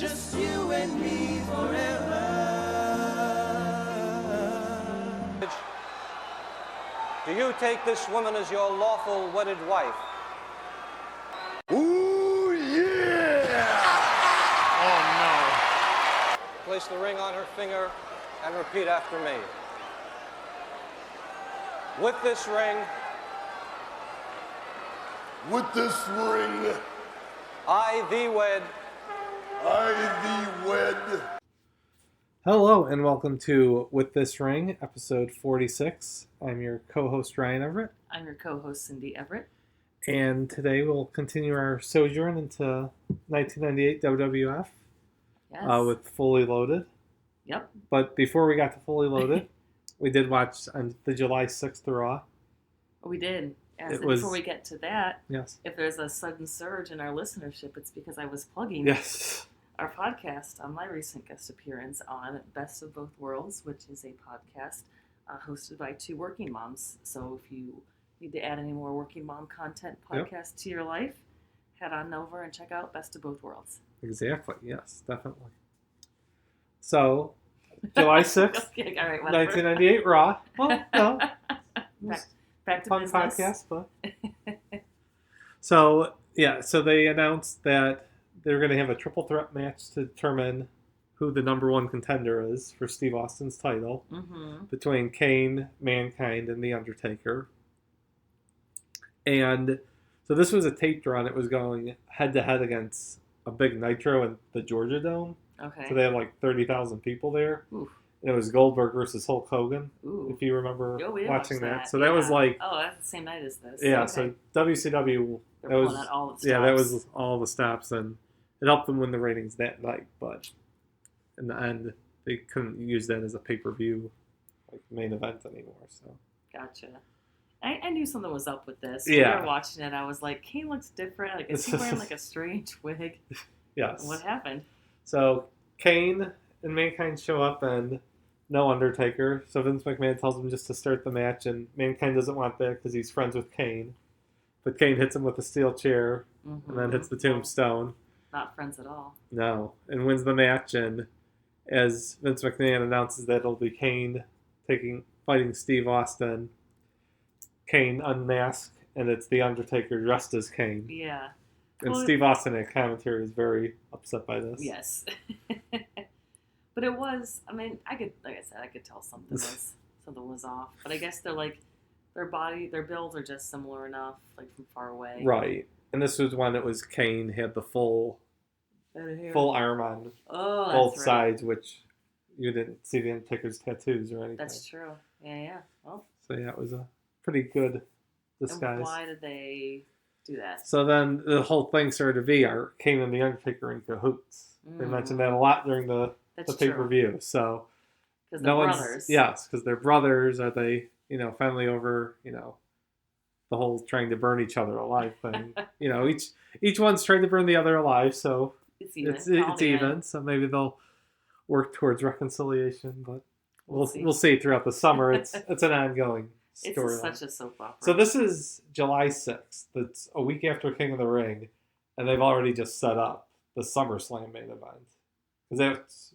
just you and me forever. Do you take this woman as your lawful wedded wife? Ooh, yeah! Oh, Place the ring on her finger and repeat after me. With this ring, no. With this ring, I thee wed. I thee wed. Hello and welcome to With This Ring, episode 46. I'm your co-host Ryan Everett. I'm your co-host Cindy Everett. And today we'll continue our sojourn into 1998 WWF with Fully Loaded. Yep. But before we got to Fully Loaded, we did watch on the July 6th Raw. We did. Yes, It was- before we get to that, Yes. if there's a sudden surge in our listenership, it's because I was plugging Yes. our podcast on my recent guest appearance on Best of Both Worlds, which is a podcast hosted by two working moms. So if you need to add any more working mom content podcast to your life, head on over and check out Best of Both Worlds. Exactly. Yes, definitely. So, July 6th, Okay, all right, whatever. 1998 Raw. Well, no. Back to Fun business. podcast, but so they announced that they're going to have a triple threat match to determine who the number one contender is for Steve Austin's title between Kane, Mankind, and The Undertaker. And so this was a taped run. It was going head to head against a big Nitro in the Georgia Dome. Okay. So they had like 30,000 people there. Oof. And it was Goldberg versus Hulk Hogan. Ooh. If you remember Oh, we did watching watch that. So that was like... Oh, that's the same night as this. Yeah, Okay. so WCW... They're that was, pulling out all the stops. yeah, that was all the stops, and it helped them win the ratings that night. But in the end, they couldn't use that as a pay-per-view like main event anymore. So Gotcha. I knew something was up with this. Yeah. When we were watching it, I was like, Kane looks different. Like, is he wearing like a strange wig? yes. What happened? So Kane and Mankind show up, and no Undertaker. So Vince McMahon tells him just to start the match, and Mankind doesn't want that because he's friends with Kane. But Kane hits him with a steel chair, and then hits the tombstone. Not friends at all. No, and wins the match. And as Vince McMahon announces that it'll be Kane fighting Steve Austin, Kane unmasked, and it's The Undertaker dressed as Kane. Yeah. And Well, Steve Austin in commentary is very upset by this. Yes. But it was, I mean, I could tell something was off. But I guess they're like, their builds are just similar enough, like from far away. Right. And this was when it was Kane had the full arm on both sides, which you didn't see the Undertaker's tattoos or anything. That's true. Yeah. Well, So yeah, it was a pretty good disguise. and why did they do that? So then the whole thing started to be are Kane and the Undertaker in cahoots. They mentioned that a lot during the That's pay-per-view. So because they're brothers. Yes, because they're brothers. Are they, finally over, the whole trying to burn each other alive thing. Each one's trying to burn the other alive, so It's even. it's even. So maybe they'll work towards reconciliation, but we'll see throughout the summer. It's an ongoing It's storyline. such a soap opera. So this is July 6th. That's a week after King of the Ring, and they've already just set up the SummerSlam main event. Because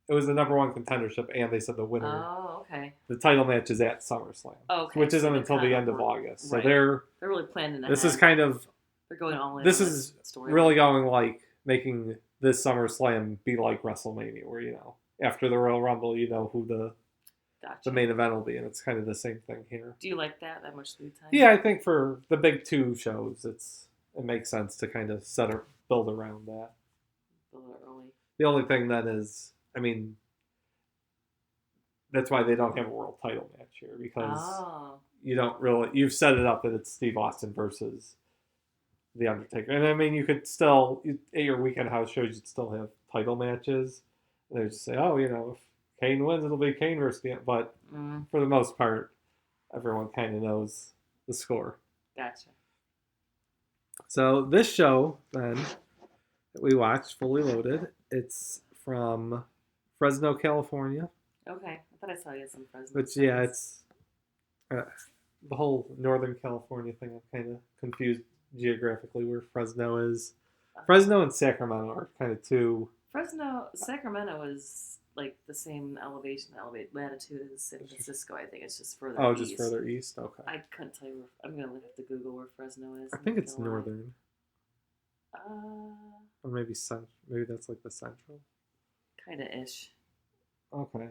it was the number one contendership, and they said the winner. Oh, okay. The title match is at SummerSlam, Okay. which so isn't they're until the kind end of August. So right. they're really planning ahead. this is kind of They're going all in. this on is story. really going like making this SummerSlam be like WrestleMania, where after the Royal Rumble, who Gotcha. the main event will be, and it's kind of the same thing here. Do you like that much lead time? Yeah, I think for the big two shows, it makes sense to kind of build around that. A little early. The only thing then is, that's why they don't have a world title match here, because you don't really, you've set it up that it's Steve Austin versus The Undertaker. And you could still, at your weekend house shows, you'd still have title matches. And they would just say, if Kane wins, it'll be Kane versus the, but for the most part, everyone kind of knows the score. Gotcha. So this show, then, that we watched, Fully Loaded, it's from Fresno, California. Okay. I thought I saw you some Fresno. Which, yeah, it's the whole Northern California thing. I'm kind of confused geographically where Fresno is. Fresno and Sacramento are kind of two Sacramento is like the same latitude as San Francisco. I think it's just further Oh, east. just further east? Okay. I couldn't tell you. I'm going to have to Google where Fresno is. I think it's northern. Or maybe maybe that's like the central. Kind of ish. Okay.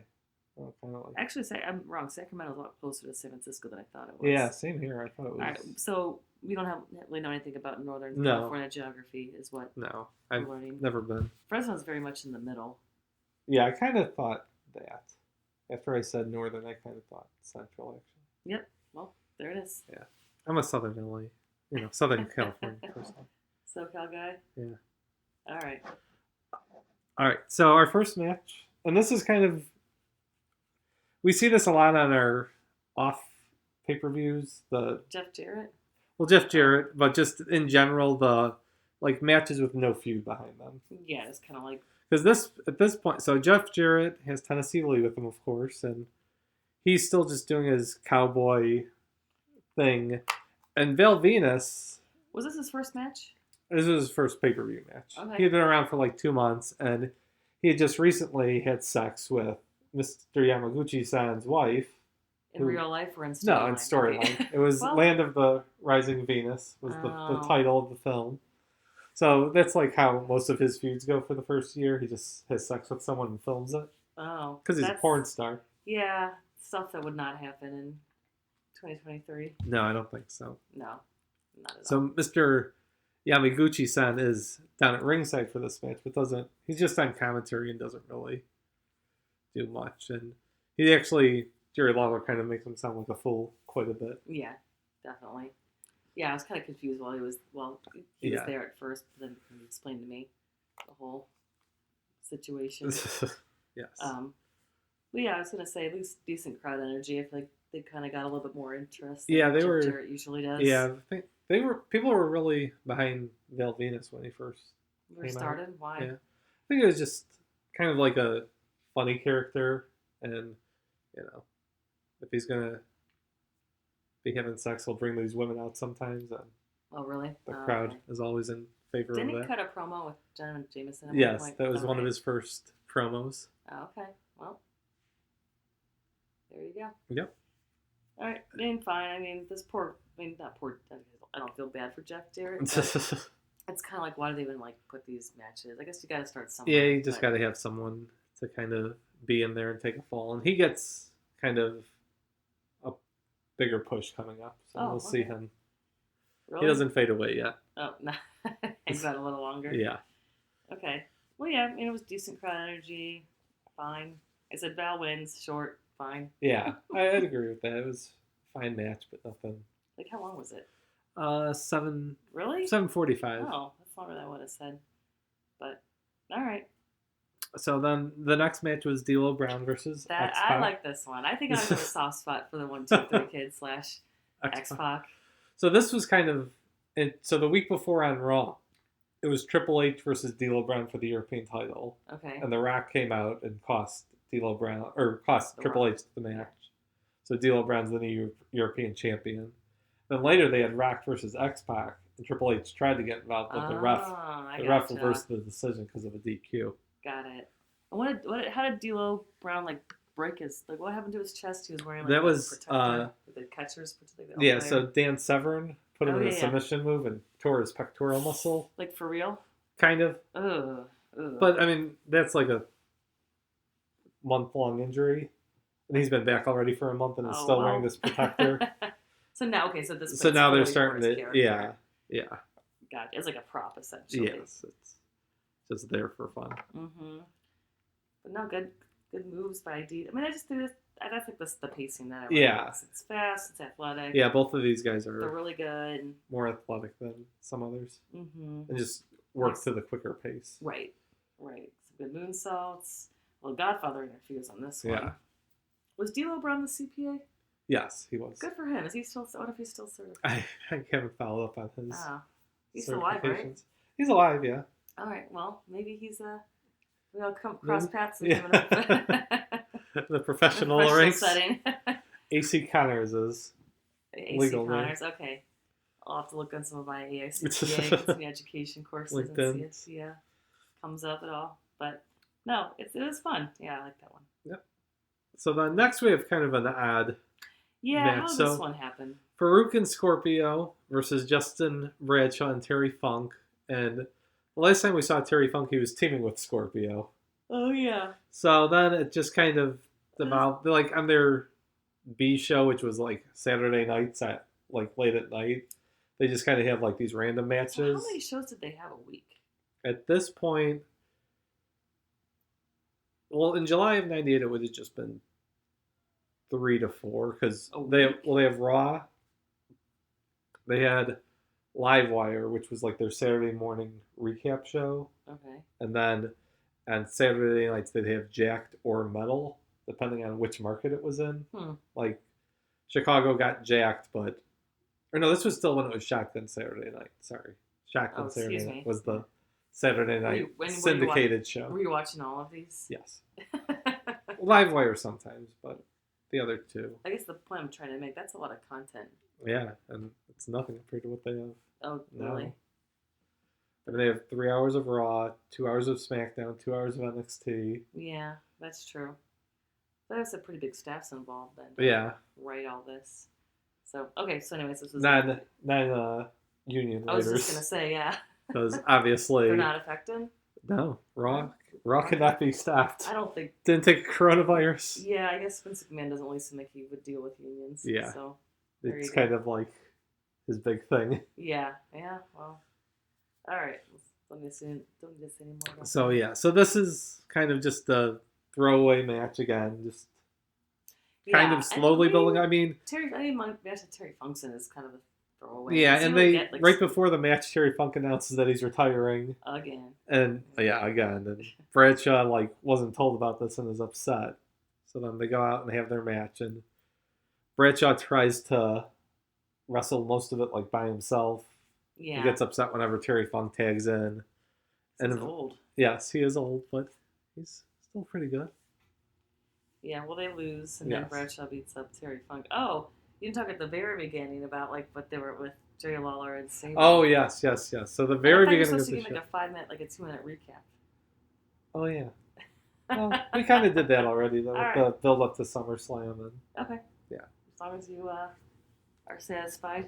Well, kind of like... Actually, I'm wrong. Sacramento's a lot closer to San Francisco than I thought it was. Yeah, same here. I thought it was... All right, so we don't really know anything about Northern No. California geography, is what No, we're I've learning. never been. Fresno's very much in the middle. Yeah, I kind of thought that. After I said northern, I kind of thought central, actually. Yep. Well, there it is. Yeah. I'm a Southern LA. Southern California person. SoCal guy? Yeah. All right. All right, so our first match, and this is kind of... We see this a lot on our off pay-per-views. Jeff Jarrett? Well, Jeff Jarrett, but just in general, the matches with no feud behind them. Yeah, it's kind of like... Because at this point, so Jeff Jarrett has Tennessee Lee with him, of course, and he's still just doing his cowboy thing. And Val Venus... Was this his first match? This was his first pay-per-view match. Okay. He had been around for like 2 months, and he had just recently had sex with Mr. Yamaguchi-san's wife. In real life or in storyline? No, in storyline. Okay. It was Well, Land of the Rising Venus was the title of the film. So that's like how most of his feuds go for the first year. He just has sex with someone and films it. Oh. Because he's a porn star. Yeah, stuff that would not happen in 2023. No, I don't think so. No, not at all. So Mr. Yamaguchi-san is down at ringside for this match, but he's just on commentary and doesn't really do much. And he actually, Jerry Lawler kind of makes him sound like a fool quite a bit. Yeah, definitely. Yeah, I was kind of confused while he was there at first, but then he explained to me the whole situation. Yes. But yeah, I was gonna say at least decent crowd energy. I feel like they kind of got a little bit more interest. Yeah, than they were. Jarrett usually does. Yeah, I think people were really behind Val Venus when he first started. Why? Yeah, I think it was just kind of like a funny character, and if he's gonna be having sex, he'll bring these women out sometimes, and oh really? the crowd is always in favor Didn't of that. he cut a promo with John Jameson at Yes, one point? that was one of his first promos. Oh, okay, well, there you go. Yep. All right, fine. I mean, not poor. I don't feel bad for Jeff Jarrett. But it's kind of like, why do they even put these matches? I guess you got to start somewhere. Yeah, you just got to have someone to kind of be in there and take a fall, and he gets kind of a bigger push coming up, so we'll see him. Really? He doesn't fade away yet. Oh, no. He's got a little longer. Yeah. Okay. Well, yeah, I mean, it was decent crowd energy. Fine. I said Val wins. Short. Fine. Yeah, I'd agree with that. It was a fine match, but nothing. Like, how long was it? 7. Really? 7:45. Oh, that's longer than I would have said. But, all right. So then the next match was D-Lo Brown versus X-Pac. I like this one. I think I have a soft spot for the 1, 2, 3 Kid / X-Pac. So this was kind of... So the week before on Raw, it was Triple H versus D-Lo Brown for the European title. Okay. And The Rock came out and cost D-Lo Brown... Or cost Triple H the match. So D-Lo Brown's the new European champion. Then later they had Rock versus X-Pac. And Triple H tried to get involved, but the ref reversed the decision because of a DQ. Got it. How did D-Lo Brown break his what happened to his chest? He was wearing that was protector, the catcher's protector. Yeah, so Dan Severn put him in a submission move and tore his pectoral muscle. Like for real? Kind of. Ugh. But I mean, that's like a month-long injury, and he's been back already for a month and is still wearing this protector. So now, okay, so this. So now they're starting to, yeah. God, it's like a prop essentially. Yes, it's just there for fun. Mm-hmm. But no, good moves by D. I mean, I just do this. I think this is the pacing that I like. Yeah. It's fast. It's athletic. Yeah, both of these guys are. They're really good. More athletic than some others. Mm-hmm. And just work to the quicker pace. Right. Some good moonsaults. Well, Godfather interferes on this one. Yeah. Was D-Lo Brown the CPA? Yes, he was. Good for him. Is he still? What if he's still certified? I haven't followed up on his. He's still alive, right? He's alive, yeah. All right. Well, maybe he's we all come cross paths and the professional ranks. Setting. AC Connors is legal Connors. Name. Okay. I'll have to look on some of my AICPA, get some education courses, LinkedIn. And see if he comes up at all. But no, it was fun. Yeah, I like that one. Yep. So then next we have kind of an odd Yeah, match. how did So this one happen? Farouk and Scorpio versus Justin Bradshaw and Terry Funk. And the last time we saw Terry Funk, he was teaming with Scorpio. Oh, yeah. So then it just kind of devolved. Like on their B show, which was like Saturday nights at like late at night, they just kind of have like these random matches. So how many shows did they have a week? At this point, well, in July of '98, it would have just been 3 to 4 because they have Raw. They had Livewire, which was like their Saturday morning recap show. Okay. And then on Saturday nights, they'd have Jacked or Metal, depending on which market it was in. Like, Chicago got Jacked, or no, this was still when it was Shocked on Saturday night. Sorry. Shocked on Saturday night was the Saturday night syndicated show. Were you watching all of these? Yes. Livewire sometimes, but the other two. I guess the point I'm trying to make, that's a lot of content. Yeah, and it's nothing compared to what they have. Oh, really? I mean, they have 3 hours of Raw, 2 hours of SmackDown, 2 hours of NXT. Yeah, that's true. There's a pretty big staffs involved then. Yeah. Write all this. So, okay, so anyways, this was... Nine union I was writers. just going to say, yeah. Because obviously... They're not affected? No, Raw could not be stopped. I don't think... Didn't take coronavirus. Yeah, I guess Vince McMahon doesn't really seem like he would deal with unions. Yeah. So, It's kind of like his big thing. Yeah, well. All right. Don't need to say any more about So, that. yeah. So, this is kind of just a throwaway match again. Just kind of slowly building. I mean... match with Terry Funk's is kind of a throwaway. Yeah, and they... right before the match, Terry Funk announces that he's retiring. Again. And, again. And Bradshaw, wasn't told about this and is upset. So then they go out and have their match. And Bradshaw tries to wrestle most of it, by himself. Yeah. He gets upset whenever Terry Funk tags in. He's old. Yes, he is old, but he's still pretty good. Yeah, well, they lose, and then Bradshaw beats up Terry Funk. Oh, you didn't talk at the very beginning about, what they were with Jerry Lawler and Sable. Oh, yes. So the very beginning of the show. You're supposed to give, a 5-minute, a 2-minute recap. Oh, yeah. Well, we kind of did that already, though, with the build-up to SummerSlam. Okay. Yeah. As long as you are satisfied.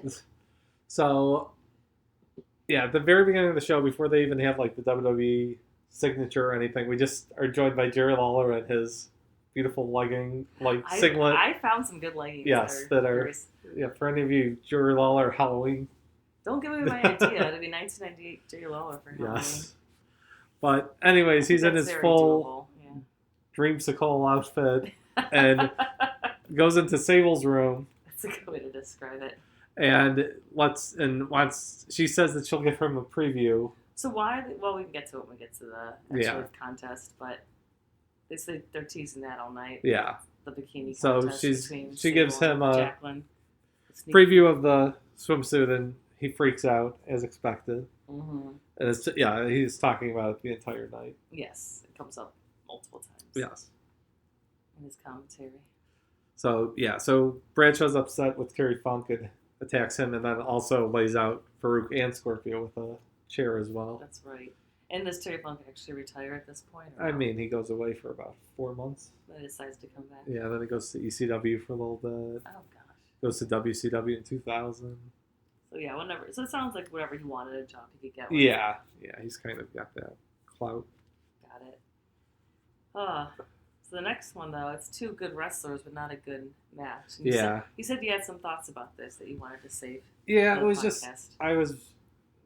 So, yeah, at the very beginning of the show, before they even have, the WWE signature or anything, we just are joined by Jerry Lawler and his beautiful legging, singlet. I found some good leggings. Yes, that are, for any of you, Jerry Lawler Halloween. Don't give me my idea. It'd be 1998 Jerry Lawler for Halloween. Yes. But anyways, he's in his full dreamsicle outfit and goes into Sable's room. That's a good way to describe it. And wants she says that she'll give him a preview. So why? Well, we can get to it when we get to the actual contest, but they say they're teasing that all night. Yeah. The bikini contest. So she gives him a Jacqueline, preview of the swimsuit, and he freaks out as expected. Mm-hmm. And he's talking about it the entire night. Yes, it comes up multiple times. Yes. In his commentary. So Bradshaw's upset with Terry Funk and attacks him, and then also lays out Farouk and Scorpio with a chair as well. That's right. And does Terry Funk actually retire at this point? I mean, he goes away for about 4 months. Then he decides to come back. Yeah, then he goes to ECW for a little bit. Oh, gosh. Goes to WCW in 2000. So, yeah, whenever. So, it sounds like whatever he wanted a job, he could get one. Yeah, he's kind of got that clout. Got it. So, the next one, though, it's two good wrestlers, but not a good match. And you said you had some thoughts about this that you wanted to save. Yeah, it was just, I was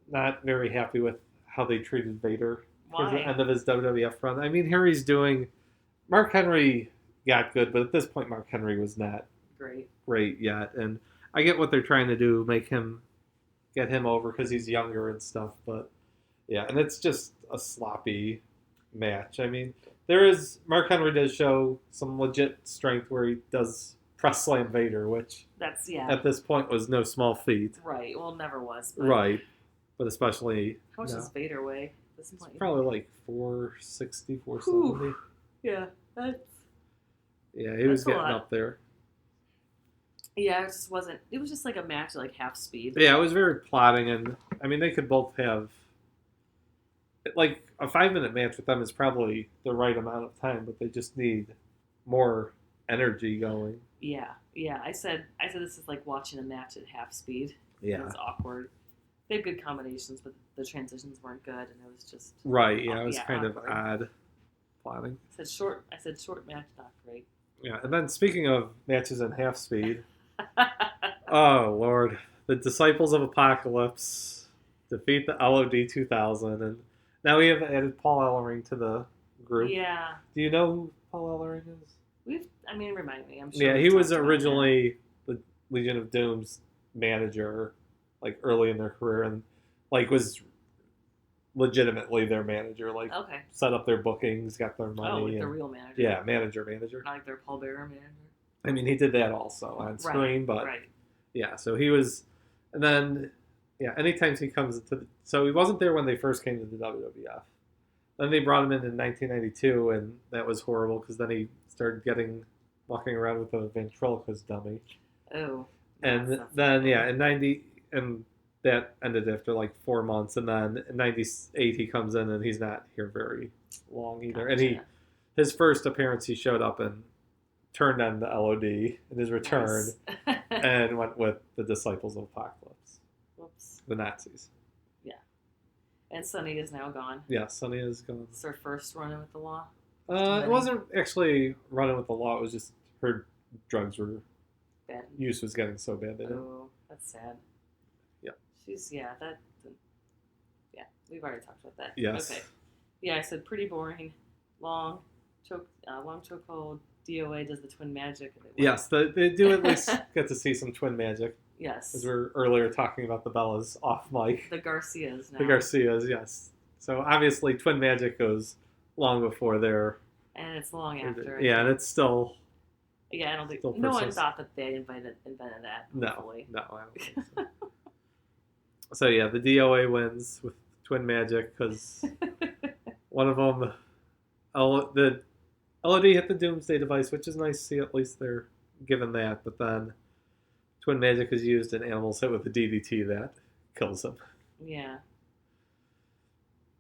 not very happy with how they treated Vader towards the end of his WWF run. I mean, Mark Henry got good, but at this point, Mark Henry was not great yet. And I get what they're trying to do, get him over because he's younger and stuff. But yeah, and it's just a sloppy match. I mean, Mark Henry does show some legit strength where he does press slam Vader, which at this point was no small feat. Right. Well, never was. Right. But especially... How much does Vader weigh at this point? Probably 460, 470. Yeah. He was getting up there. Yeah, it just wasn't... It was just like a match at half speed. Yeah, it was very plotting, and I mean, they could both have like a 5-minute match with them is probably the right amount of time, but they just need more energy going. Yeah. I said this is like watching a match at half speed. Yeah. It was awkward. They had good combinations, but the transitions weren't good, and it was just Right. Yeah, it was kind awkward. of odd plotting. I said short match, not great. Yeah, and then speaking of matches in half speed, oh Lord, the Disciples of Apocalypse defeat the LOD 2000, and now we have added Paul Ellering to the group. Yeah. Do you know who Paul Ellering is? Remind me. I'm sure. Yeah, we he was talked about originally the Legion of Doom's manager, like early in their career, and like was legitimately their manager. Like, him. Okay. set up their bookings, got their money. Oh, like the and- real manager. Yeah, manager. Not like their pallbearer manager. I mean, he did that also on screen, but Right. yeah, so he was, and then, yeah, anytime he comes into so he wasn't there when they first came to the WWF. Then they brought him in 1992, and that was horrible because then he started walking around with a ventriloquist dummy. Oh. And then, yeah, in 90, and that ended after like 4 months, and then in 98 he comes in, and he's not here very long either. Gotcha. And his first appearance, he showed up and turned on the LOD in his return, Nice. and went with the Disciples of Apocalypse, Whoops. the Nazis. And Sonny is now gone. Yeah, Sonny is gone. It's her first run-in with the law. It wasn't actually running with the law. It was just her drugs Bad. use was getting so bad. Oh, that's sad. Yeah. We've already talked about that. Yes. Okay. Yeah, I said pretty boring. Long chokehold. DOA does the twin magic. And Yes, they do at least get to see some twin magic. Yes. As we were earlier talking about the Bellas off mic. The Garcias now. The Garcias, yes. So obviously twin magic goes long before their... And it's long after. Yeah, and it's still... Yeah, I don't think... still No one persists. thought that they invented that. No, Hopefully. I don't think so. So yeah, the DOA wins with twin magic because one of them... the LOD hit the Doomsday device, which is nice to see at least they're given that, but then twin magic is used and Animals hit with the DDT that kills them. Yeah.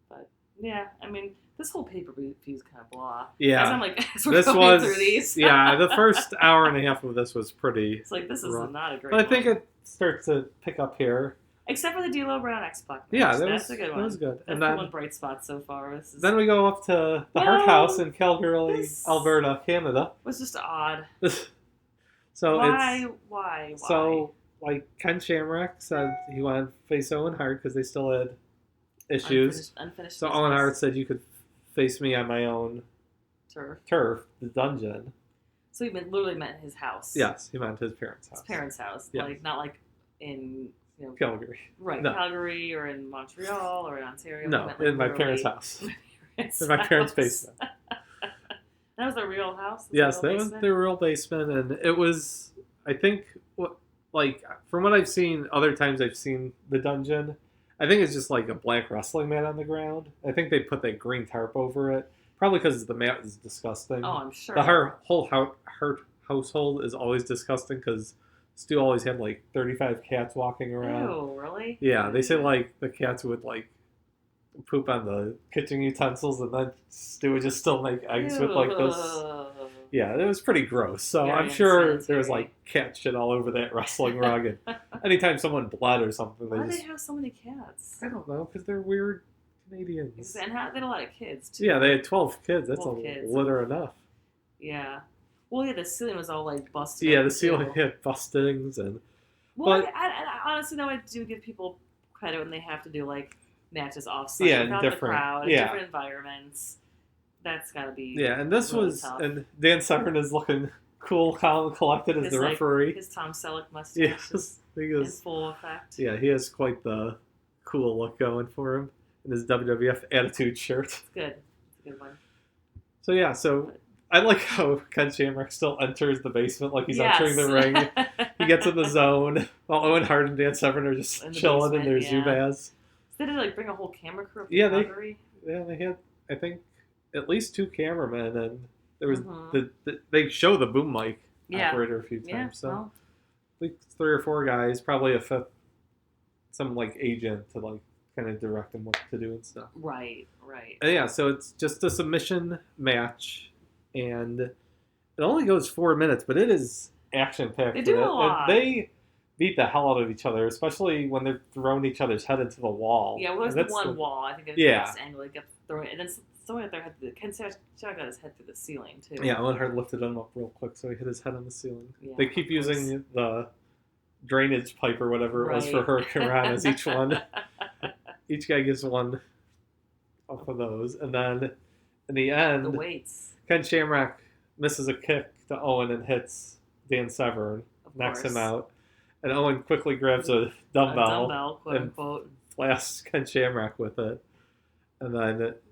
But, yeah, I mean, this whole pay-per-view is kind of blah. Yeah. As I'm like, as we're This going was... through these. yeah, the first hour and a half of this was pretty... It's like, this is rough. not a great But I think one. it starts to pick up here. Except for the D-Lo Brown X-Pac match. Yeah, that's a good one. That was good. That's And the then, one bright spot so far. then we go up to the Hart House in Calgary, Alberta, Canada. It was just odd. So Why? it's... Why? So, like, Ken Shamrock said he wanted to face Owen Hart because they still had issues. Unfinished So business. Owen Hart said you could face me on my own turf, the dungeon. So he literally meant his house. Yes, he meant his parents' house. His parents' house. Yes. Like, not like in, Calgary. Right, No. Calgary or in Montreal or in Ontario. No, He meant, like, in my literally parents' house. parents' In my parents' house. basement. That was a real house? Yes, that was their real basement, and it was, I think, like, from what I've seen, other times I've seen the dungeon, I think it's just like a black wrestling mat on the ground. I think they put that green tarp over it, probably because the mat is disgusting. Oh, I'm sure. The whole Hart household is always disgusting because Stu always had like 35 cats walking around. Oh, really? Yeah, they say like the cats would like poop on the kitchen utensils, and then Stu would just still make eggs with like this. Yeah, it was pretty gross. So Very I'm sure there unsanitary. was like cat shit all over that wrestling rug, and anytime someone bled or something, Why they do just they have so many cats? I don't know because they're weird Canadians. And they had a lot of kids, too. Yeah, they had 12 kids. That's 12 a kids. litter enough. Yeah. Well, yeah, the ceiling was all, like, busted. Yeah, the too. ceiling had bustings and. Well, but- I honestly, though, I do give people credit when they have to do, like, matches off-site Yeah, without different- the crowd, in yeah. different environmans. That's got to be Yeah, and this really was tough. and Dan Severn is looking cool, calm, and collected as His, the like, referee. His Tom Selleck mustache Yes, he in is. full effect. Yeah, he has quite the cool look going for him in his WWF Attitude shirt. It's good. It's a good one. So yeah, I like how Ken Shamrock still enters the basement like he's Yes. entering the ring. He gets in the zone while Owen Hart and Dan Severn are just In the chilling in their basement, yeah. Zubaz. They did, like, bring a whole camera crew up to Yeah, they- Calgary. Yeah, they had I think at least 2 cameramen, and there was Mhm. they show the boom mic Yeah. operator a few times. Yeah, So well, like 3 or 4 guys, probably a 5th, some like agent to like kind of direct them what to do and stuff. Right. And yeah, so it's just a submission match, and it only goes 4 minutes, but it is action-packed. They do a lot. They beat the hell out of each other, especially when they're throwing each other's head into the wall. Yeah, well, it was the one wall. I think it was this angle. They kept throwing it. And then someone got their head through Ken Shack got his head through the ceiling, too. Yeah, Owen Hart lifted him up real quick, so he hit his head on the ceiling. Yeah, they keep using the drainage pipe or whatever it was for Hurricane as each one. Each guy gets one off of those. And then in the end, the weights. Ken Shamrock misses a kick to Owen and hits Dan Severn, knocks him out. And Owen quickly grabs a dumbbell, quote unquote, blasts Ken Shamrock with it. And then it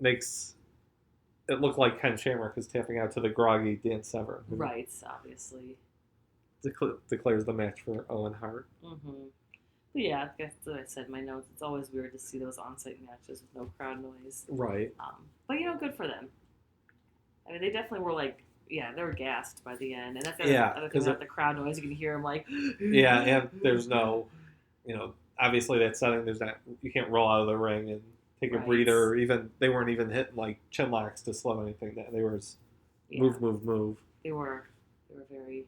makes it look like Ken Shamrock is tapping out to the groggy Dan Severn. Right, obviously. Declares the match for Owen Hart. Mm-hmm. But yeah, I guess as I said in my notes, it's always weird to see those on-site matches with no crowd noise. Right. But, good for them. I mean, they definitely were like, they were gassed by the end. And that's without the crowd noise, you can hear them like... Yeah, and there's no, obviously that setting, you can't roll out of the ring and take a breather. Or even, they weren't even hitting like chin locks to slow anything down. They were just move. They were very...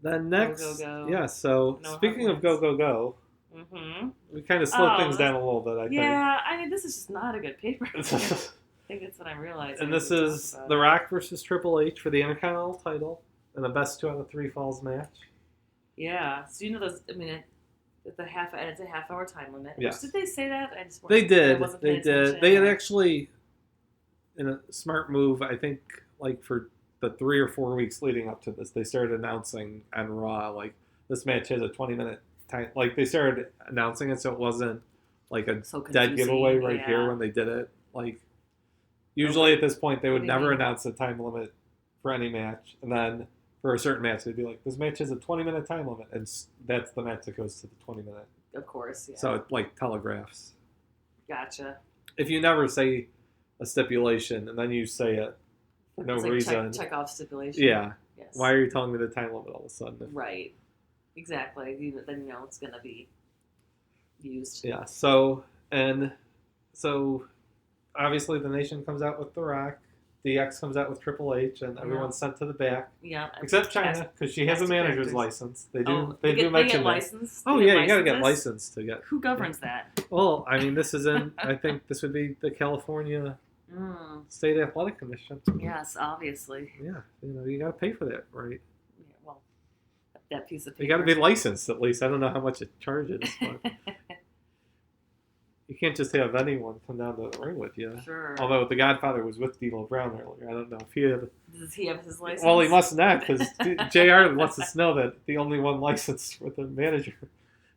Then next, go. Yeah, so speaking of go, mm-hmm. we kind of slowed things down a little bit, I think. Yeah, I mean, this is just not a good paper. I think that's what I'm realizing. And this is The Rock versus Triple H for the Intercontinental title in a best 2 out of 3 falls match. Yeah, so those, I mean, it's a half-hour time limit. Yes. Did they say that? They did. They had actually, in a smart move, I think, like for the 3 or 4 weeks leading up to this, they started announcing on Raw, like, this match has a 20-minute time. Like, they started announcing it so it wasn't, like, a dead giveaway here when they did it. Like, usually at this point, they would never announce a time limit for any match. And then for a certain match, they'd be like, this match has a 20-minute time limit. And that's the match that goes to the 20-minute. Of course, yeah. So it, like, telegraphs. Gotcha. If you never say a stipulation and then you say it, for no reason. Check off stipulation. Yeah. Yes. Why are you telling me the time limit all of a sudden? Right. Exactly. Then it's going to be used. Yeah. So obviously the Nation comes out with The Rock, DX comes out with Triple H, and everyone's sent to the back. Yeah. Except China, because she has a manager's license. They do. They do get mention that. Licensed? Oh yeah, you got to get licensed to get. Who governs that? Well, I mean, this is in. I think this would be the California State Athletic Commission. Yes, obviously. Yeah, you got to pay for that, right? Yeah, well, that piece of paper. You got to be licensed at least. I don't know how much it charges, but you can't just have anyone come down to the ring with you. Sure. Although the Godfather was with D-Lo Brown earlier, I don't know if he had. Does he have his license? Well, he must not, because JR lets us know that the only one licensed with the manager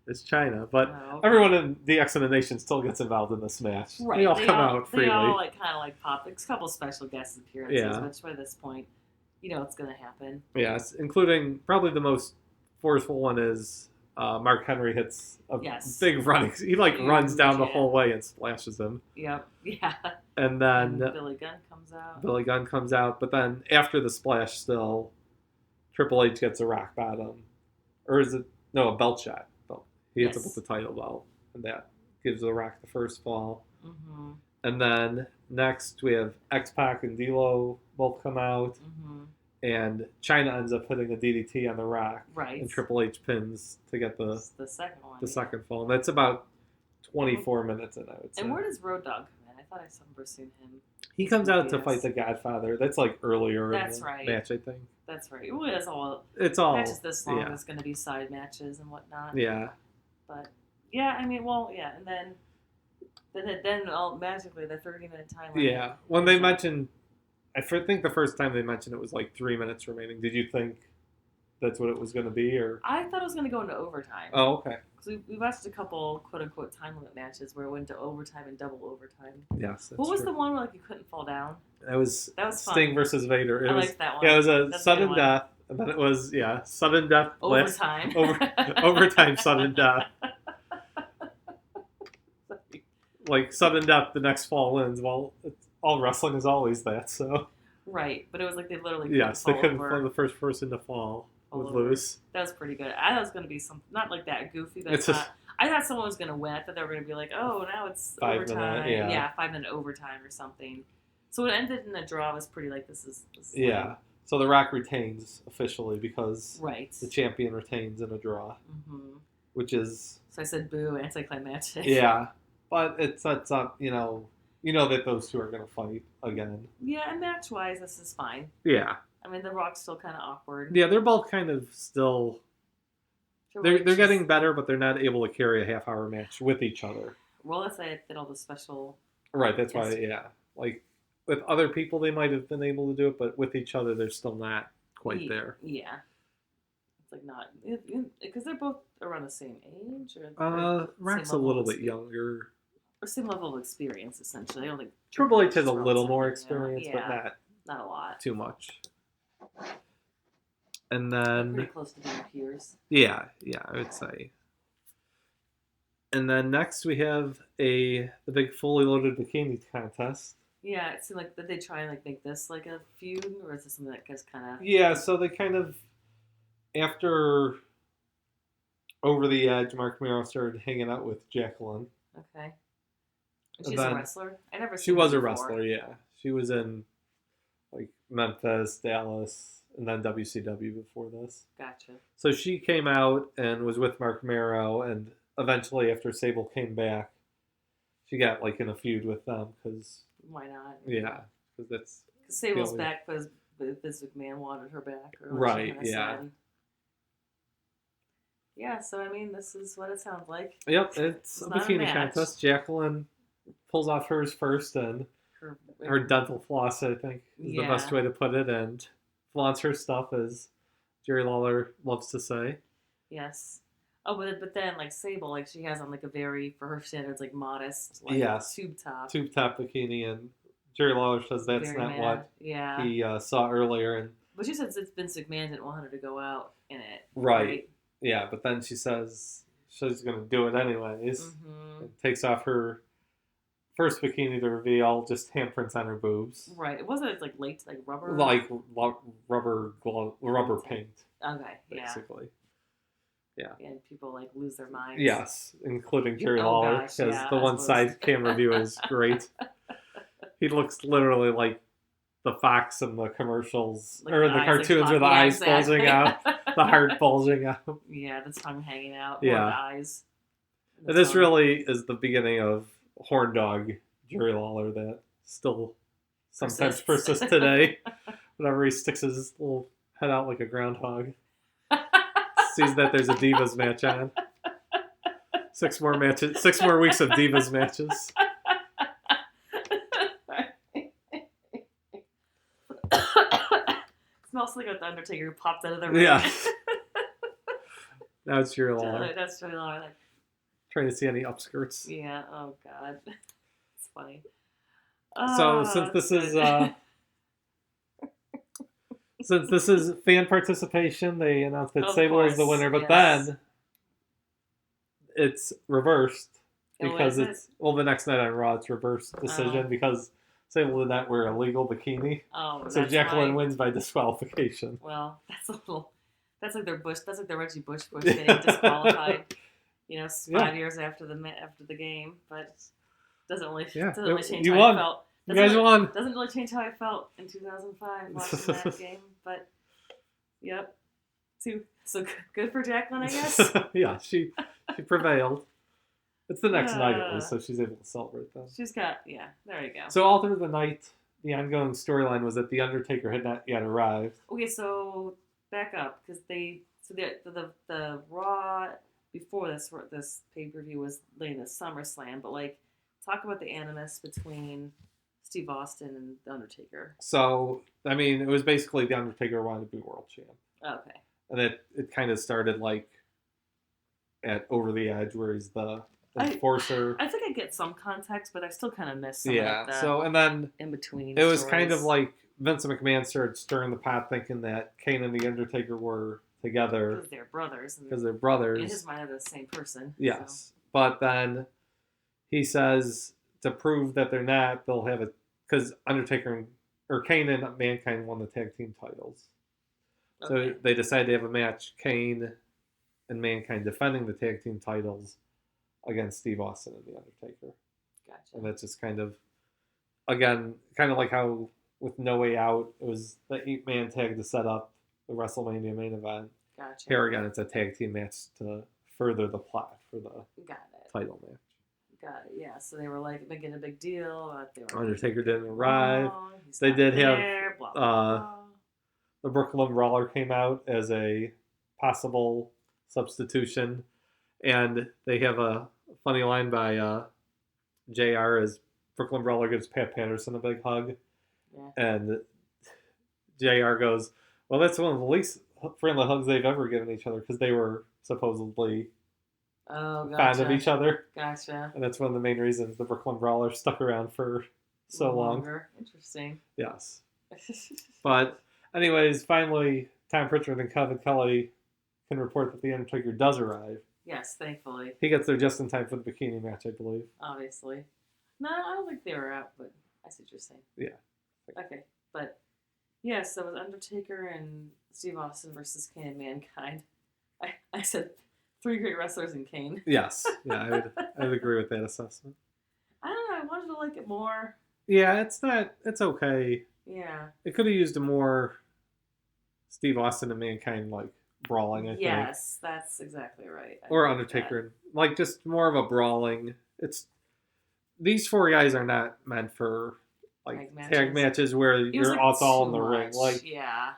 is China. But everyone in DX and the Nation still gets involved in this match. Right. They all come out freely. They all kind of pop. There's a couple special guest appearances, which by this point, it's going to happen. Yes, including probably the most forceful one is Mark Henry hits a big running. He runs down the whole way and splashes him. Yep. Yeah. And then Billy Gunn comes out. But then after the splash, still Triple H gets a rock bottom, or is it a belt shot? He hits him with the title belt, and that gives The Rock the first fall. Mm-hmm. And then next we have X-Pac and D-Lo both come out, and China ends up hitting a DDT on The Rock, right? And Triple H pins to get the second one, the second fall. And that's about 24 minutes in, I would say. And where does Road Dogg come in? I thought I remember seeing him. He comes out to fight the Godfather. That's earlier in the match, I think. That's right. Well, it's all matches this long. There's going to be side matches and whatnot. Yeah. But yeah, I mean, and then magically the 30-minute time. Yeah, when they mentioned, I think the first time they mentioned it was like 3 minutes remaining. Did you think that's what it was going to be, or? I thought it was going to go into overtime. Oh, okay. Because we watched a couple quote unquote time limit matches where it went to overtime and double overtime. Yes. That's what was the one where you couldn't fall down? That was fun. Sting versus Vader. I liked that one. Yeah, it was a sudden death. And then it was, sudden death. Overtime. Overtime sudden death. Like, sudden death, the next fall wins. Well, all wrestling is always that, so. Right, but it was like they literally couldn't fall. The first person to fall was loose. That was pretty good. I thought it was going to be not like that goofy, but I thought someone was gonna win. I thought they were gonna be like, oh, now it's 5 minute, overtime. yeah. 5-minute overtime or something. So it ended in a draw. Was pretty like this is Yeah. lame. So The Rock retains officially because Right. the champion retains in a draw, which is So I said boo, anticlimactic. yeah, but it sets up that those two are gonna fight again. Yeah, and match wise, this is fine. Yeah. I mean, The Rock's still kind of awkward. Yeah, they're both kind of still. They're getting better, but they're not able to carry a half-hour match with each other. Well, that's why I did all the special. Right. That's why. Yeah. Like with other people, they might have been able to do it, but with each other, they're still not quite there. Yeah. It's like not because they're both around the same age, or Rock's a little bit younger. Or same level of experience, essentially. I don't think Triple H has a little more experience, but not a lot. Too much. And then Pretty close to being peers. Yeah, I would say. And then next we have the big fully loaded bikini contest. Yeah, it seemed like did they try and make this like a feud, or is this something that gets kind of? Yeah, so they kind of after Over the Edge, Mark Mero started hanging out with Jacqueline. Okay. And she's a wrestler. I never. She was a wrestler. Yeah, she was in like Memphis, Dallas. And then WCW before this. Gotcha. So she came out and was with Mark Mero, and eventually, after Sable came back, she got in a feud with them because. Why not? Yeah, because that's. Because Sable's back because Vince McMahon wanted her back, or right? Yeah. Yeah. So I mean, this is what it sounds like. Yep, it's a bikini contest. Jacqueline pulls off hers first, and her dental floss, I think, is the best way to put it, and. Flaunts her stuff, as Jerry Lawler loves to say. Yes. Oh, but then Sable, she has on a very, for her standards, modest, tube top bikini, and Jerry Lawler says that's very not mad. what he saw earlier. And but she says it's Vince McMahon didn't want her to go out in it. Right. Yeah, but then she says she's going to do it anyways. And takes off her first bikini to reveal just handprints on her boobs. Right. It wasn't late, rubber. Rubber paint. Okay. Basically. Yeah. And people lose their minds. Yes, including Jerry Lawler, because the one side camera view is great. He looks literally like the fox in the commercials or in the cartoons, where the eyes bulging out, the heart bulging out. Yeah, the tongue hanging out. Yeah. The eyes. And this really is the beginning of horn dog Jerry Lawler that still sometimes persists today. Whenever he sticks his little head out like a groundhog, sees that there's a Divas match on. 6 more matches, 6 more weeks of Divas matches. Smells like the Undertaker who popped out of the ring. Yeah. Now it's Jerry Lawler. That's Jerry Lawler. Trying to see any upskirts. Yeah. Oh God. It's funny. So since this is fan participation, they announced that Sable is the winner, but then it's reversed because the next night on Raw it's reversed decision because Sable did not wear a legal bikini. Oh, so Jacqueline wins by disqualification. Well, that's like their Reggie Bush getting disqualified. 5 years after the game, but doesn't really change how I felt. You guys won. Doesn't really change how I felt in 2005 watching that game, but yep. So good for Jacqueline, I guess. Yeah, she prevailed. It's the next night at least, so she's able to celebrate that. She's got there you go. So all through the night, the ongoing storyline was that the Undertaker had not yet arrived. Okay, so back up because the Raw before this pay-per-view was laying the SummerSlam, but talk about the animus between Steve Austin and the Undertaker. So I mean, it was basically the Undertaker wanted to be world champ. Okay. And it kind of started at Over the Edge, where he's the enforcer. I think I get some context, but I still kind of miss some so and then in between. It was kind of like Vince McMahon started stirring the pot, thinking that Kane and the Undertaker were together because they're brothers. Because they're brothers. In his mind, they're the same person. Yes, so. But then he says to prove that they're not, they'll have it because Undertaker or Kane and Mankind won the tag team titles. Okay. So they decided to have a match, Kane and Mankind defending the tag team titles against Steve Austin and The Undertaker. Gotcha. And that's just kind of, again, kind of like how with No Way Out, it was the 8-man tag to set up the WrestleMania main event. Gotcha. Here again, it's a tag team match to further the plot for the Got it. title match. Got it. Yeah. So they were like making a big deal. They were Undertaker didn't arrive. he's They not did have, there, blah, blah, blah. The Brooklyn Brawler came out as a possible substitution, and they have a funny line by JR as Brooklyn Brawler gives Pat Patterson a big hug, and JR goes, well, that's one of the least friendly hugs they've ever given each other, because they were supposedly fond of each other. Gotcha. And that's one of the main reasons the Brooklyn Brawler stuck around for so long. Interesting. Yes. But anyways, finally, Tom Pritchard and Kevin Kelly can report that The Undertaker does arrive. Yes, thankfully. He gets there just in time for the bikini match, I believe. Obviously. No, I don't think they were out, but I see what you're saying. Yeah. Okay, but yeah, so it was Undertaker and Steve Austin versus Kane and Mankind. I said 3 great wrestlers in Kane. Yes. Yeah, I would agree with that assessment. I don't know, I wanted to like it more. Yeah, it's okay. Yeah. It could have used a more Steve Austin and Mankind, like, brawling, I think. Yes, that's exactly right. Or Undertaker. Like, just more of a brawling. These 4 guys are not meant for, like, tag matches where you're all in the ring. Like,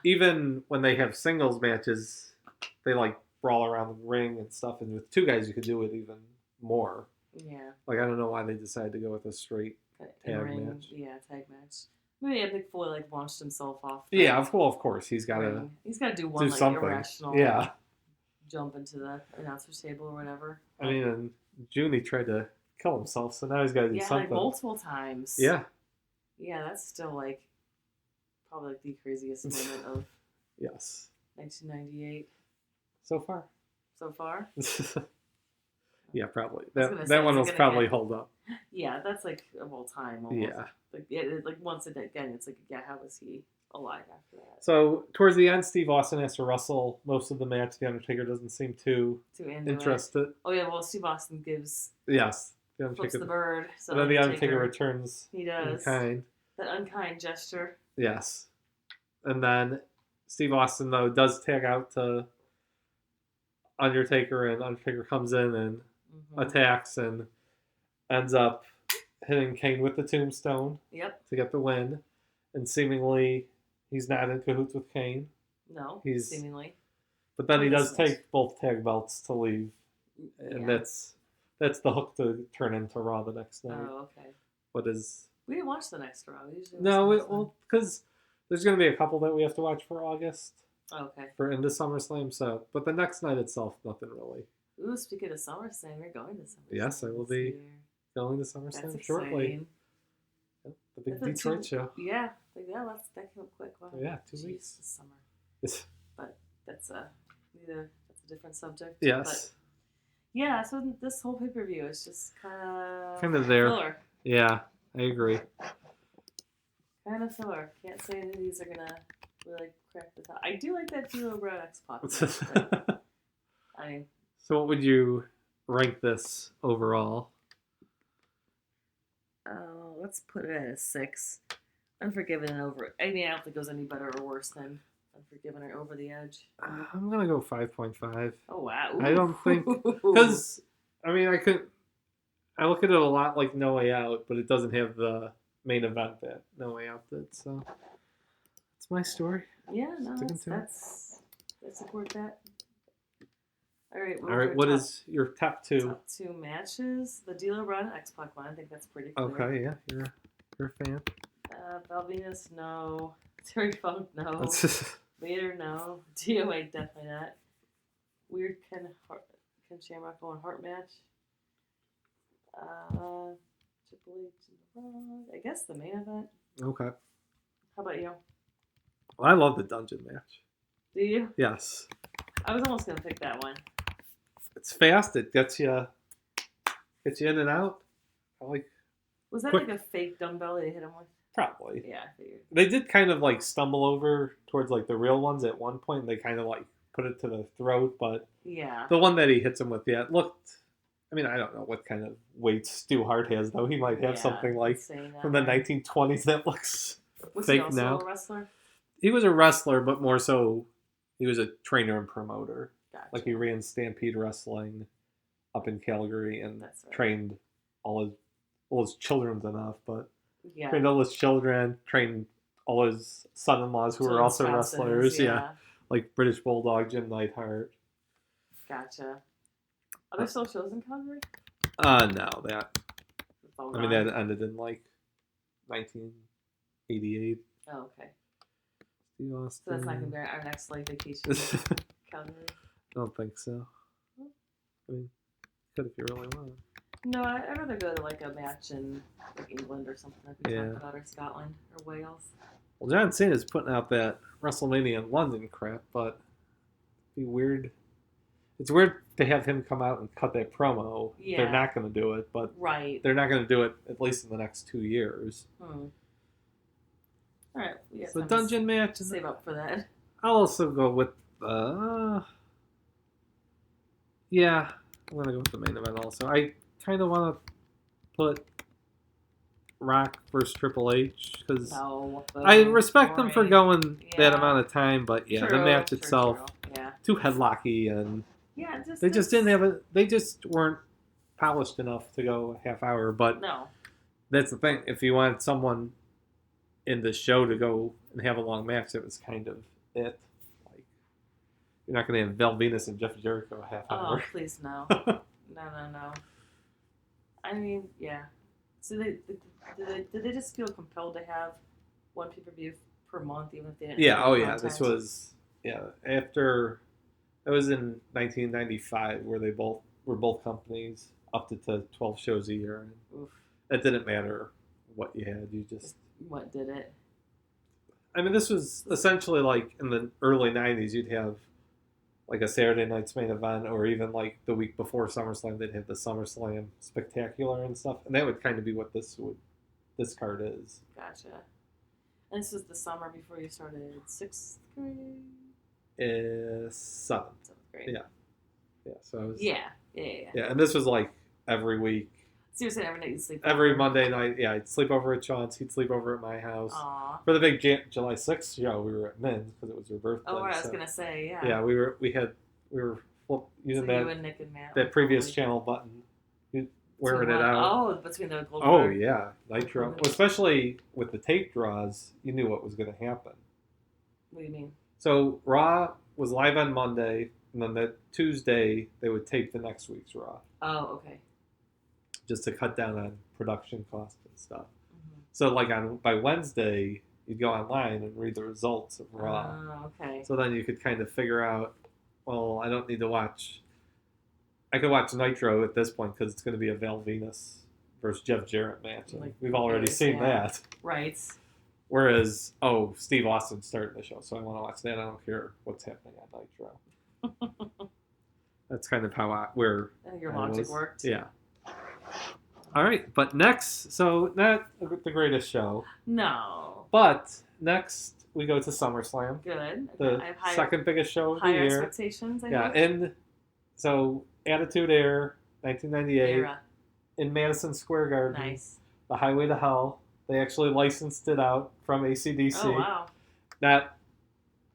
even when they have singles matches, they, like, brawl around the ring and stuff. And with 2 guys, you could do it even more. Yeah. Like, I don't know why they decided to go with a straight tag match. Yeah, tag match. Maybe Mick Foley, like, launched himself off. Yeah, of course. He's got to do one, like, something. Irrational. Yeah. Jump into the announcer's table or whatever. I mean, in June, he tried to kill himself, so now he's got to do something. Like, multiple times. Yeah. Yeah, that's still, like, probably, like, the craziest moment of yes. 1998. So far. So far? Yeah, probably. That one will probably hold up. Yeah, that's, like, of all time. Almost. Yeah. Like, once again, it's like, yeah, how was he alive after that? So, towards the end, Steve Austin has to wrestle most of the match. The Undertaker doesn't seem too interested. Oh, yeah, well, Steve Austin gives... Yes. The Undertaker, flips the bird. So and then the Undertaker returns. He does. Unkind. That unkind gesture. Yes. And then Steve Austin, though, does tag out to Undertaker, and Undertaker comes in and attacks and ends up hitting Kane with the tombstone to get the win. And seemingly, he's not in cahoots with Kane. No, seemingly. But then he does take both tag belts to leave. And that's the hook to turn into Raw the next night. Oh, okay. We didn't watch the next Raw. No, because there's going to be a couple that we have to watch for August. Okay. For into SummerSlam, so. But the next night itself, nothing really. Ooh, speaking of SummerSlam, you're going to SummerSlam. Yes, I will be going to SummerSlam shortly. Yep, the big Detroit show. Yeah, that came up quick. Wow. Yeah, 2 weeks. This summer. But that's a different subject. Yes. But yeah, so this whole pay-per-view is just kind of there. Filler. Yeah, I agree. Kind of filler. Can't say that these are gonna really crack the top. I do like that D-Lo Brown and X-Pac. I mean. So what would you rank this overall? Let's put it at a 6. Unforgiven and over. I mean, I don't think it was any better or worse than Unforgiven or Over the Edge. I'm gonna go 5.5. Oh wow! Ooh. I don't think because I mean I look at it a lot like No Way Out, but it doesn't have the main event that No Way Out did. So that's my story. Yeah, no, I support that. All right. What is your top 2? Top 2 matches. The D-Lo Brown and X-Pac one. I think that's pretty clear. Okay, yeah, you're a fan. Val Venus, no. Terry Funk, no. Vader, no. DOA, definitely not. Weird Ken Shamrock and Hart match. Triple H and The Rock. I guess the main event. Okay. How about you? Well, I love the dungeon match. Do you? Yes. I was almost gonna pick that one. It's fast. It gets you in and out. Was that like a fake dumbbell they hit him with? Probably. Yeah, I figured. They did kind of like stumble over towards like the real ones at one point. And they kind of like put it to the throat, but yeah, the one that he hits him with, it I mean, I don't know what kind of weight Stu Hart has, though. He might have something like insane, from the 1920s that looks Was fake he also now. a wrestler? He was a wrestler, but more so, he was a trainer and promoter. Gotcha. Like he ran Stampede Wrestling up in Calgary and That's right. trained all his children's enough, but Yeah. trained all his children, trained all his son-in-laws who were also Children's wrestlers. spouses, Yeah. Like British Bulldog, Jim Neidhart. Gotcha. Are there still shows in Calgary? No, that. It's all I mean, gone. that ended in like 1988. Oh, okay. Steve So Austin. that's not going to be our next like vacation to Calgary? I don't think so. I mean, could if you really want. No, I'd rather go to like a match in like England or something like we Yeah. talked about, or Scotland or Wales. Well, John Cena's putting out that WrestleMania in London crap, but it'd be weird. It's weird to have him come out and cut that promo. Yeah. They're not going to do it, but Right. they're not going to do it at least in the next 2 years. All right. We got The time dungeon match. to save up for that. I'll also go with yeah, I'm gonna go with the main event also. I kind of want to put Rock versus Triple H because No, I respect them for boring. going that Yeah. amount of time, but yeah, the True, match true, itself true. Yeah. too headlocky and Yeah. they just didn't have it. They just weren't polished enough to go a half hour. But No. that's the thing. If you want someone in the show to go and have a long match, that was kind of it. Like you're not going to have Val Venus and Jeff Jericho a half Oh, hour. please no. No. I mean, yeah. So did they just feel compelled to have one pay-per-view per month, even if they didn't Yeah. have Oh, any yeah. This content? was after it was in 1995 where they were both companies up to 12 shows a year. And Oof. it didn't matter what you had. You just. What did it? I mean, this was essentially like in the early 90s, you'd have like a Saturday night's main event, or even like the week before SummerSlam, they'd have the SummerSlam Spectacular and stuff. And that would kind of be what this card is. Gotcha. And this was the summer before you started 6th grade? 7th. 7th grade. Yeah. Yeah. So I was. Yeah. Yeah. And this was like every week. So you're saying every night you sleep Every over? Monday night, yeah, I'd sleep over at Sean's. He'd sleep over at my house. Aw. For the big July 6th show, we were at Min's because it was her birthday. Oh, right, I was so- going to say, yeah. Yeah, we were using So you and Nick and Matt. that previous probably- channel button, wearing Between it what? out. Oh, between the Goldberg. Oh yeah, Nitro. Goldberg. Well, especially with the tape draws, you knew what was going to happen. What do you mean? So Raw was live on Monday, and then that Tuesday they would tape the next week's Raw, Oh, okay. just to cut down on production costs and stuff. Mm-hmm. So like by Wednesday, you'd go online and read the results of Raw. Oh, okay. So then you could kind of figure out, well, I don't need to watch. I could watch Nitro at this point because it's going to be a Val Venus versus Jeff Jarrett match. And Like, we've already okay, seen yeah. that. Right. Whereas, Steve Austin's starting the show, so I want to watch that. I don't care what's happening on Nitro. That's kind of how Your I logic was. worked. Yeah. All right, but next, so not the greatest show, No. but next we go to SummerSlam, Good. the I have higher, second biggest show of the higher year. expectations, I Yeah, hope. and so Attitude Era, 1998, Era. in Madison Square Garden, Nice. the Highway to Hell. They actually licensed it out from AC/DC. Oh, wow. Not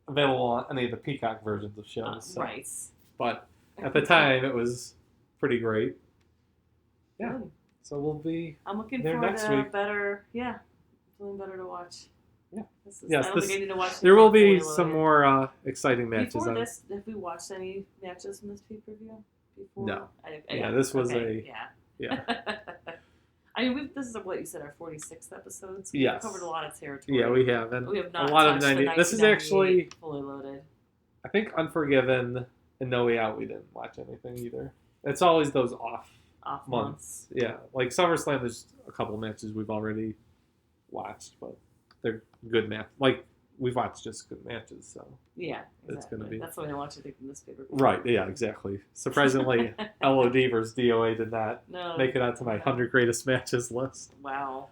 available on any of the Peacock versions of shows. So. Right. But at the time, it was pretty great. Yeah. Good. So we'll be I'm looking there forward next to week. better, something better to watch. Yeah. I don't think I need to watch there will anything be fully some loaded. more exciting matches. Before on. this, have we watched any matches from this pay-per-view? Before? No. Yeah, this was Yeah. I mean, this is what you said, our 46th episode. So Yes. We've covered a lot of territory. Yeah, we have. And We have not a lot of touched the 90. This is 1998 actually, fully loaded. I think, Unforgiven and No Way Out. We didn't watch anything either. It's always those off Off months. Yeah, like SummerSlam. There's a couple matches we've already watched, but they're good matches. Like we've watched just good matches, so Yeah, It's gonna exactly. be- That's what I want you to think from this pay-per-view. right. Yeah, exactly. Surprisingly, LOD versus DOA did not No. make it onto my 100 greatest matches list. Wow.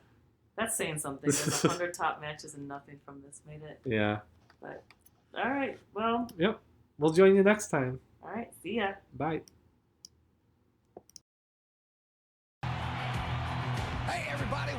That's saying something. There's 100 top matches and nothing from this made it. Yeah. But, all right. Well, Yep. We'll join you next time. all right. See ya. Bye.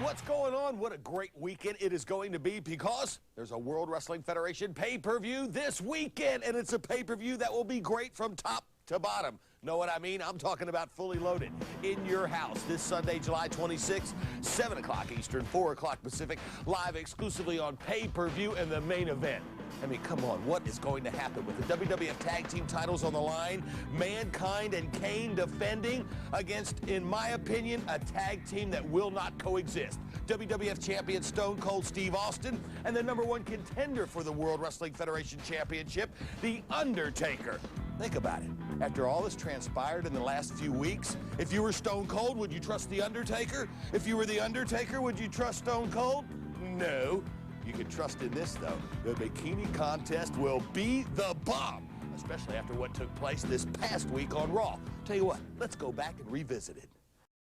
what's going on? What a great weekend it is going to be because there's a World Wrestling Federation pay-per-view this weekend, and it's a pay-per-view that will be great from top to bottom. Know what I mean? I'm talking about Fully Loaded in your house this Sunday, July 26th, 7 o'clock Eastern, 4 o'clock Pacific, live exclusively on pay-per-view and the main event. I mean, come on, what is going to happen with the WWF Tag Team titles on the line? Mankind and Kane defending against, in my opinion, a tag team that will not coexist. WWF Champion Stone Cold Steve Austin and the #1 contender for the World Wrestling Federation Championship, The Undertaker. Think about it. After all that's transpired in the last few weeks, if you were Stone Cold, would you trust The Undertaker? If you were The Undertaker, would you trust Stone Cold? No. You can trust in this, though. The bikini contest will be the bomb, especially after what took place this past week on Raw. Tell you what, let's go back and revisit it.